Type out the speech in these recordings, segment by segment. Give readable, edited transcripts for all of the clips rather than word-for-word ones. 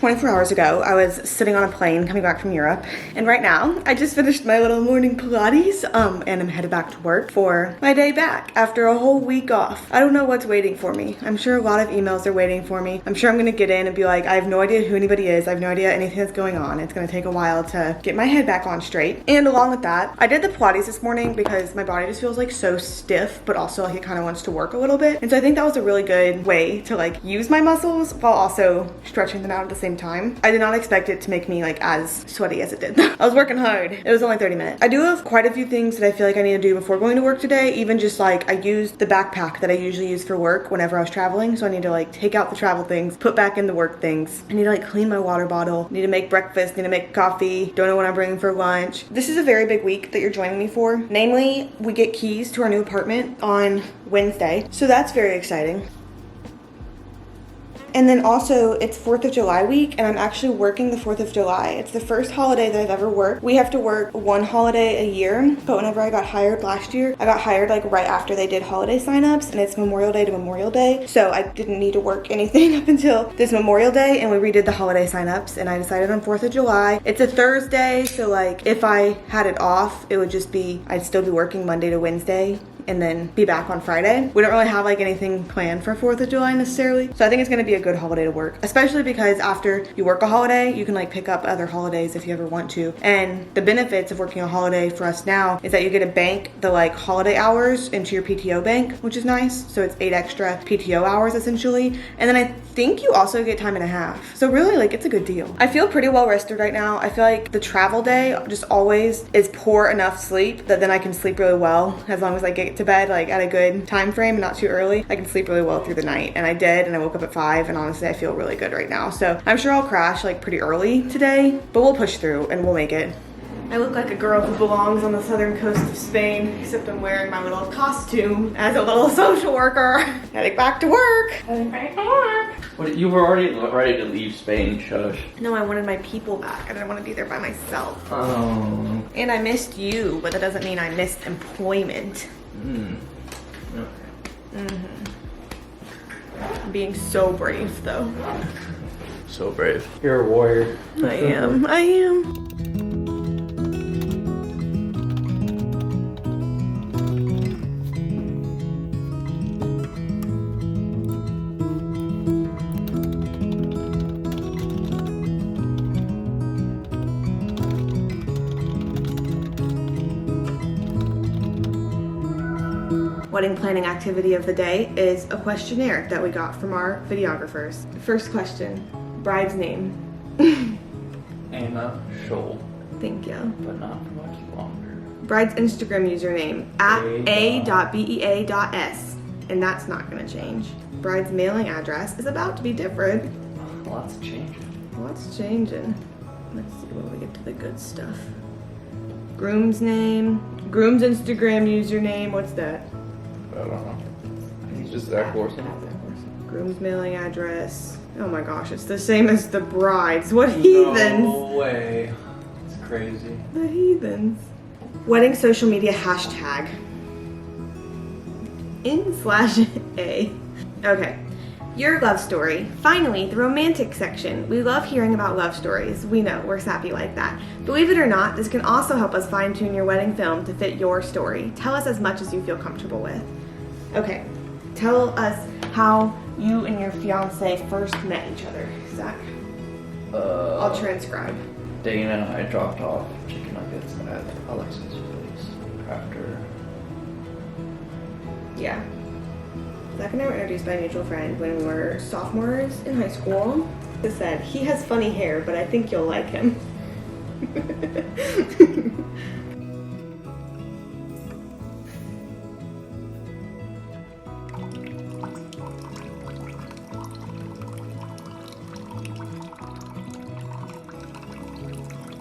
24 hours ago, I was sitting on a plane coming back from Europe, and right now I just finished my little morning Pilates, and I'm headed back to work for my day back after a whole week off. I don't know what's waiting for me. I'm sure a lot of emails are waiting for me. I'm sure I'm gonna get in and be like, I have no idea who anybody is. I have no idea anything that's going on. It's gonna take a while to get my head back on straight. And along with that, I did the Pilates this morning because my body just feels like so stiff, but also like it kind of wants to work a little bit. And so I think that was a really good way to like use my muscles while also stretching them out at the same time. I did not expect it to make me like as sweaty as it did. I was working hard. It was only 30 minutes. I do have quite a few things that I feel like I need to do before going to work today. Even just like I used the backpack that I usually use for work whenever I was traveling. So I need to like take out the travel things, put back in the work things. I need to like clean my water bottle, need to make breakfast, need to make coffee. Don't know what I'm bringing for lunch. This is a very big week that you're joining me for. Namely, we get keys to our new apartment on Wednesday. So that's very exciting. And then also it's 4th of July week, and I'm actually working the 4th of July. It's the first holiday that I've ever worked. We have to work one holiday a year, but whenever I got hired last year, I got hired like right after they did holiday signups, and it's Memorial Day to Memorial Day. So I didn't need to work anything up until this Memorial Day, and we redid the holiday signups, and I decided on 4th of July. It's a Thursday, so like if I had it off, it would just be, I'd still be working Monday to Wednesday and then be back on Friday. We don't really have like anything planned for 4th of July necessarily. So I think it's gonna be a good holiday to work, especially because after you work a holiday, you can like pick up other holidays if you ever want to. And the benefits of working a holiday for us now is that you get to bank the like holiday hours into your PTO bank, which is nice. So it's 8 extra PTO hours essentially. And then I think you also get time and a half. So really like it's a good deal. I feel pretty well rested right now. I feel like the travel day just always is poor enough sleep that then I can sleep really well as long as I get to bed like at a good time frame and not too early. I can sleep really well through the night, and I did, and I woke up at 5, and honestly I feel really good right now. So I'm sure I'll crash like pretty early today, but we'll push through and we'll make it. I look like a girl who belongs on the southern coast of Spain, except I'm wearing my little costume as a little social worker. Heading back to work. Heading back to work. What, you were already ready to leave Spain, shush. No, I wanted my people back. I didn't want to be there by myself. Oh. And I missed you, but that doesn't mean I missed employment. Okay. I'm being so brave though. So brave. You're a warrior. I am. Wedding planning activity of the day is a questionnaire that we got from our videographers. First question, bride's name. Anna Scholl. Thank you. But not for much longer. Bride's Instagram username, at a.bea.s. And that's not gonna change. Bride's mailing address is about to be different. Lots changing. What's changing? Let's see when we get to the good stuff. Groom's name, groom's Instagram username, what's that? I don't know. It's just Zach Larson. Groom's mailing address. Oh my gosh, it's the same as the bride's. What heathens? No way. It's crazy. The heathens. Wedding social media hashtag. in/a. Okay. Your love story. Finally, the romantic section. We love hearing about love stories. We know, we're sappy like that. Believe it or not, this can also help us fine-tune your wedding film to fit your story. Tell us as much as you feel comfortable with. Okay, tell us how you and your fiance first met each other, Zach. I'll transcribe. Dana and I dropped off chicken nuggets at Alexa's place after. Yeah. Zach and I were introduced by a mutual friend when we were sophomores in high school. He said, he has funny hair, but I think you'll like him.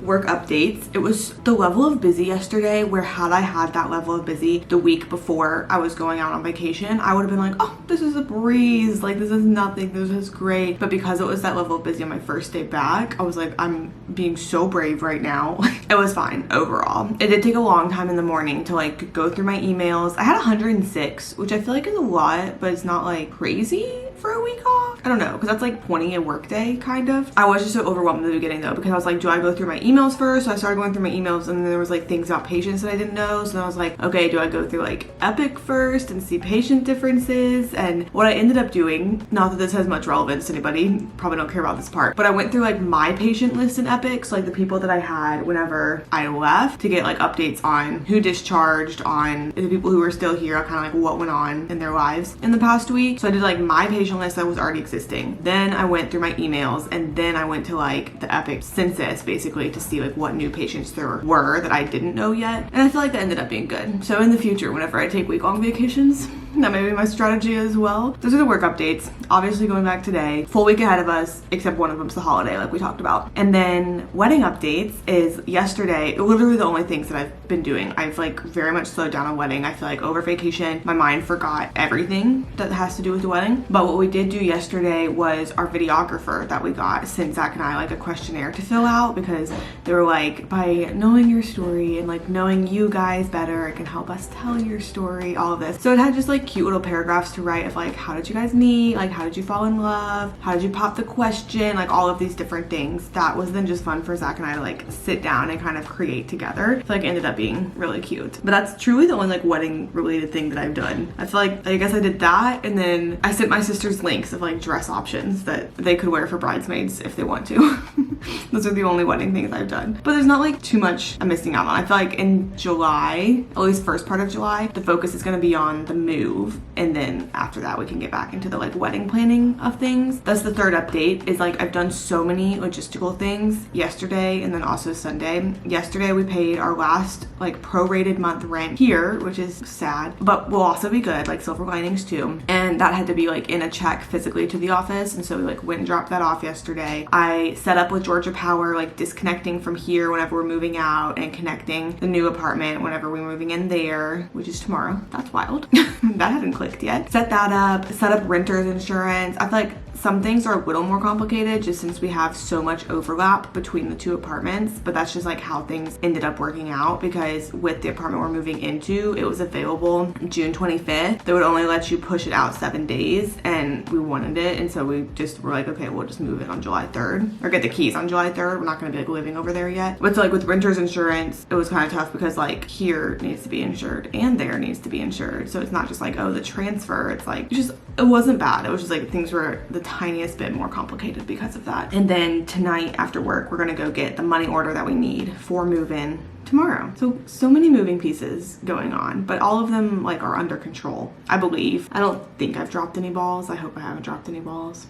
work updates. It was the level of busy yesterday where had I had that level of busy the week before I was going out on vacation, I would have been like, oh, this is a breeze. Like, this is nothing. This is great. But because it was that level of busy on my first day back, I was like, I'm being so brave right now. It was fine overall. It did take a long time in the morning to like go through my emails. I had 106, which I feel like is a lot, but it's not like crazy for a week off. I don't know, because that's like 20 a work day kind of. I was just so overwhelmed in the beginning though, because I was like, do I go through my emails first? So I started going through my emails, and then there was like things about patients that I didn't know. So then I was like, okay, do I go through like Epic first and see patient differences? And what I ended up doing, not that this has much relevance to anybody, probably don't care about this part, but I went through like my patient list in Epic, so like the people that I had whenever I left, to get like updates on who discharged, on the people who were still here, kind of like what went on in their lives in the past week. So I did like my patient list that was already existing. Then I went through my emails, and then I went to like the Epic census basically to see like what new patients there were that I didn't know yet. And I feel like that ended up being good. So in the future, whenever I take week-long vacations, that may be my strategy as well. Those are the work updates. Obviously going back today, full week ahead of us, except one of them's the holiday like we talked about. And then wedding updates is yesterday, literally the only things that I've been doing. I've like very much slowed down on wedding. I feel like over vacation, my mind forgot everything that has to do with the wedding. But what we did do yesterday was our videographer that we got sent Zach and I like a questionnaire to fill out, because they were like, by knowing your story and like knowing you guys better, it can help us tell your story, all of this. So it had just like cute little paragraphs to write of like, how did you guys meet? Like, how did you fall in love? How did you pop the question? Like all of these different things. That was then just fun for Zach and I to like sit down and kind of create together. I feel like it ended up being really cute. But that's truly the only like wedding related thing that I've done. I feel like, I guess I did that, and then I sent my sister's links of like dress options that they could wear for bridesmaids if they want to. Those are the only wedding things I've done. But there's not like too much I'm missing out on. I feel like in July, at least first part of July, the focus is going to be on the move, and then after that we can get back into the like wedding planning of things. That's the third update, is like I've done so many logistical things yesterday and then also Sunday. Yesterday we paid our last like prorated month rent here, which is sad, but will also be good, like silver linings too. And that had to be like in a check physically to the office, and so we like went and dropped that off yesterday. I set up with Georgia Power, like disconnecting from here whenever we're moving out and connecting the new apartment whenever we're moving in there, which is tomorrow. That's wild. That hasn't clicked yet. Set that up, set up renter's insurance. I feel like some things are a little more complicated just since we have so much overlap between the two apartments, but that's just like how things ended up working out, because with the apartment we're moving into, it was available June 25th. They would only let you push it out 7 days, and we wanted it, and so we just were like, okay, we'll just move it on July 3rd, or get the keys on July 3rd. We're not gonna be like living over there yet. But so like with renter's insurance, it was kind of tough because like here needs to be insured and there needs to be insured. So it's not just like, oh, the transfer, it's like, it wasn't bad. It was just like things were the tiniest bit more complicated because of that. And then tonight after work, we're gonna go get the money order that we need for move-in tomorrow. So many moving pieces going on, but all of them like are under control, I believe. I don't think I've dropped any balls. I hope I haven't dropped any balls.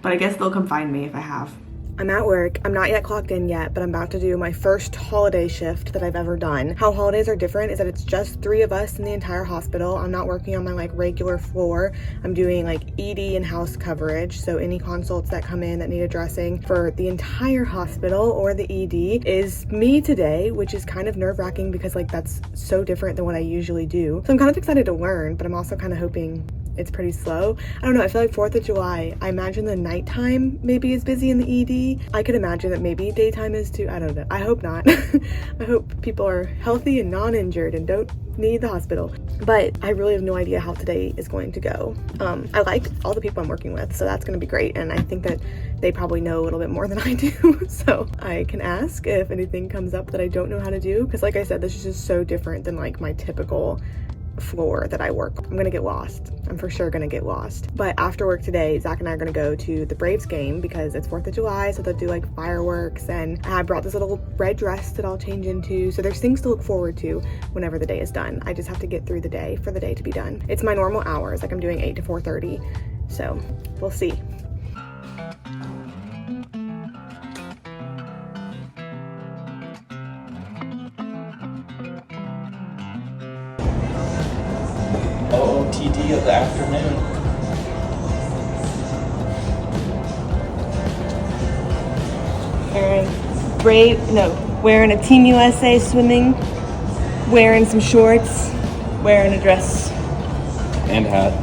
But I guess they'll come find me if I have. I'm at work. I'm not yet clocked in yet, but I'm about to do my first holiday shift that I've ever done. How holidays are different is that it's just 3 of us in the entire hospital. I'm not working on my like regular floor. I'm doing like ED and house coverage. So any consults that come in that need addressing for the entire hospital or the ED is me today, which is kind of nerve-wracking because like that's so different than what I usually do. So I'm kind of excited to learn, but I'm also kind of hoping it's pretty slow. I don't know, I feel like 4th of July, I imagine the nighttime maybe is busy in the ED. I could imagine that maybe daytime is too. I don't know. I hope not. I hope people are healthy and non-injured and don't need the hospital. But I really have no idea how today is going to go. I like all the people I'm working with, so that's gonna be great. And I think that they probably know a little bit more than I do. So I can ask if anything comes up that I don't know how to do. Because like I said, this is just so different than like my typical floor that I work. I'm gonna get lost. I'm for sure gonna get lost. But after work today, Zach and I are gonna go to the Braves game because it's 4th of July, so they'll do like fireworks, and I brought this little red dress that I'll change into. So there's things to look forward to whenever the day is done. I just have to get through the day for the day to be done. It's my normal hours, like I'm doing 8 to 4:30. So we'll see. OOTD of the afternoon. Karen, wearing a Team USA swimming, wearing some shorts, wearing a dress. And hat.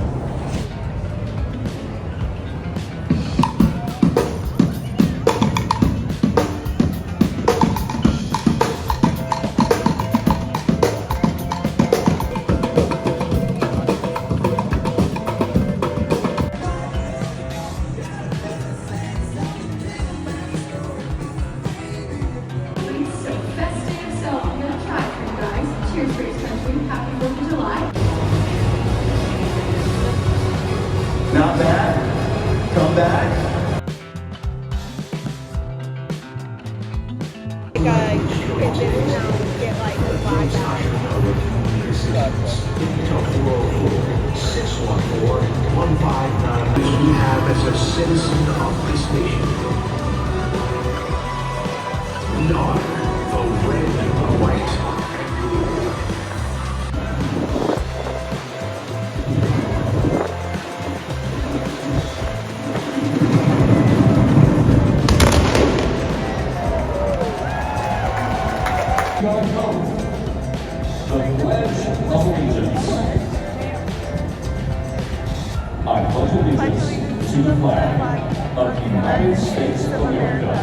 Not bad. Come back. We have as a citizen of this nation. Not the red, white, and blue. The Pledge of Allegiance. I pledge allegiance to the flag of the United States of America.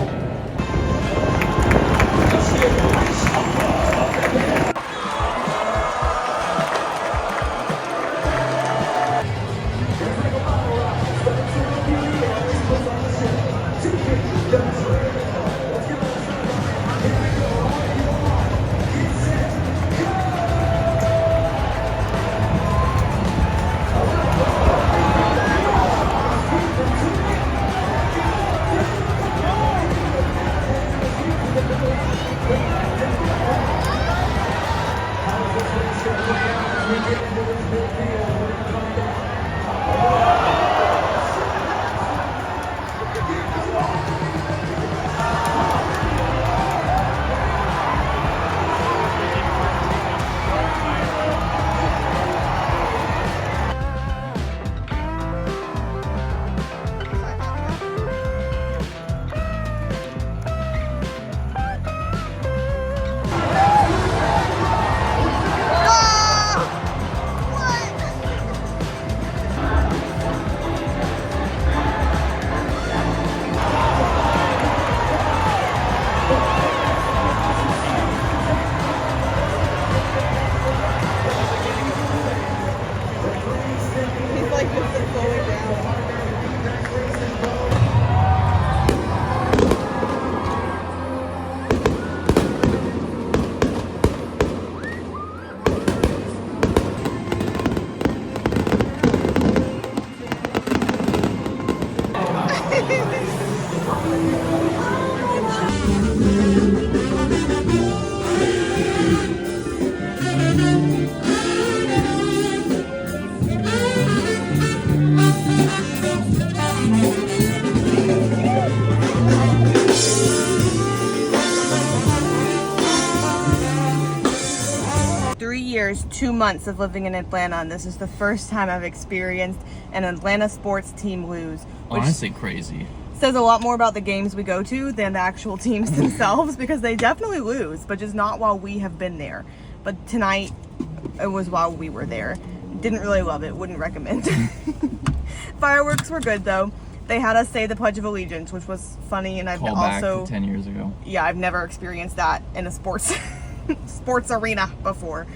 Years, 2 months of living in Atlanta, and this is the first time I've experienced an Atlanta sports team lose, which Honestly crazy. says a lot more about the games we go to than the actual teams themselves, because they definitely lose, but just not while we have been there. But tonight, it was while we were there. Didn't really love it, wouldn't recommend. Fireworks were good though. They had us say the Pledge of Allegiance, which was funny, and I've Call also back to 10 years ago. Yeah, I've never experienced that in a sports arena before.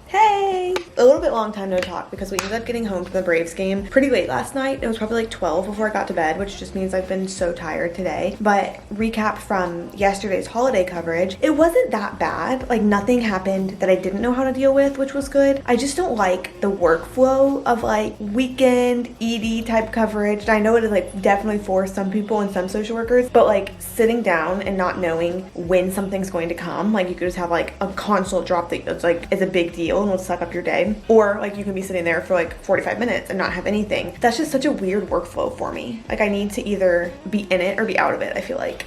Hey! A little bit long time no talk because we ended up getting home from the Braves game pretty late last night. It was probably like 12 before I got to bed, which just means I've been so tired today. But recap from yesterday's holiday coverage, it wasn't that bad. Like nothing happened that I didn't know how to deal with, which was good. I just don't like the workflow of like weekend ED type coverage. And I know it is like definitely for some people and some social workers, but like sitting down and not knowing when something's going to come, like you could just have like a consult drop that it's like is a big deal and will suck up your day, or like you can be sitting there for like 45 minutes and not have anything. That's just such a weird workflow for me. Like I need to either be in it or be out of it, I feel like.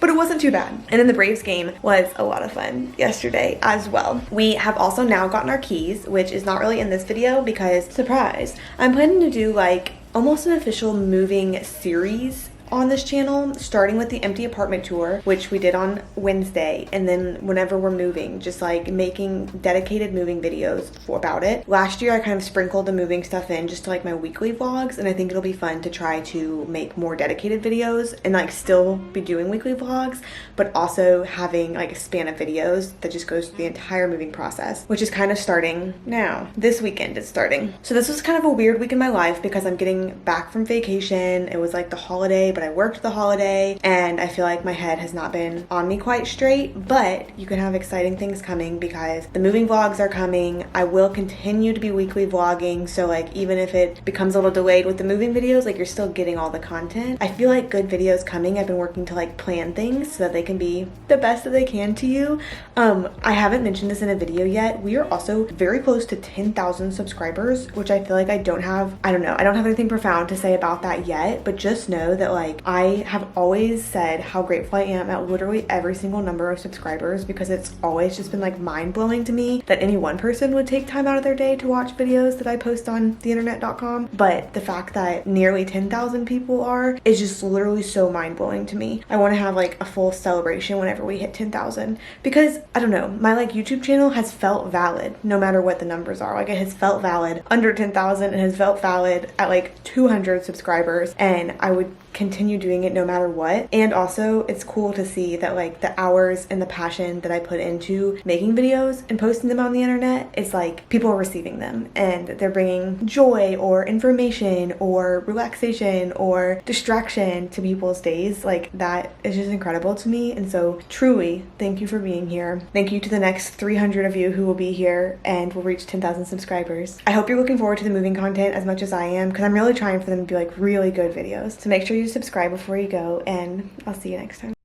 But it wasn't too bad. And then the Braves game was a lot of fun yesterday as well. We have also now gotten our keys, which is not really in this video because, surprise, I'm planning to do like almost an official moving series on this channel, starting with the empty apartment tour, which we did on Wednesday, and then whenever we're moving, just like making dedicated moving videos about it. Last year I kind of sprinkled the moving stuff in just to like my weekly vlogs, and I think it'll be fun to try to make more dedicated videos and like still be doing weekly vlogs, but also having like a span of videos that just goes through the entire moving process, which is kind of starting now. This weekend it's starting. So this was kind of a weird week in my life because I'm getting back from vacation. It was like the holiday, but I worked the holiday, and I feel like my head has not been on me quite straight, but you can have exciting things coming because the moving vlogs are coming. I will continue to be weekly vlogging, so like even if it becomes a little delayed with the moving videos, like you're still getting all the content. I feel like good videos coming. I've been working to like plan things so that they can be the best that they can to you. I haven't mentioned this in a video yet. We are also very close to 10,000 subscribers, which I feel like I don't have anything profound to say about that yet, but just know that like I have always said how grateful I am at literally every single number of subscribers, because it's always just been like mind-blowing to me that any one person would take time out of their day to watch videos that I post on theinternet.com. But the fact that nearly 10,000 people are is just literally so mind-blowing to me. I want to have like a full celebration whenever we hit 10,000, because I don't know, my like YouTube channel has felt valid no matter what the numbers are. Like it has felt valid under 10,000, it has felt valid at like 200 subscribers, and I would continue doing it no matter what. And also it's cool to see that like the hours and the passion that I put into making videos and posting them on the internet, it's like people are receiving them and they're bringing joy or information or relaxation or distraction to people's days. Like that is just incredible to me. And so truly thank you for being here. Thank you to the next 300 of you who will be here and will reach 10,000 subscribers. I hope you're looking forward to the moving content as much as I am, because I'm really trying for them to be like really good videos. So make sure you subscribe before you go, and I'll see you next time.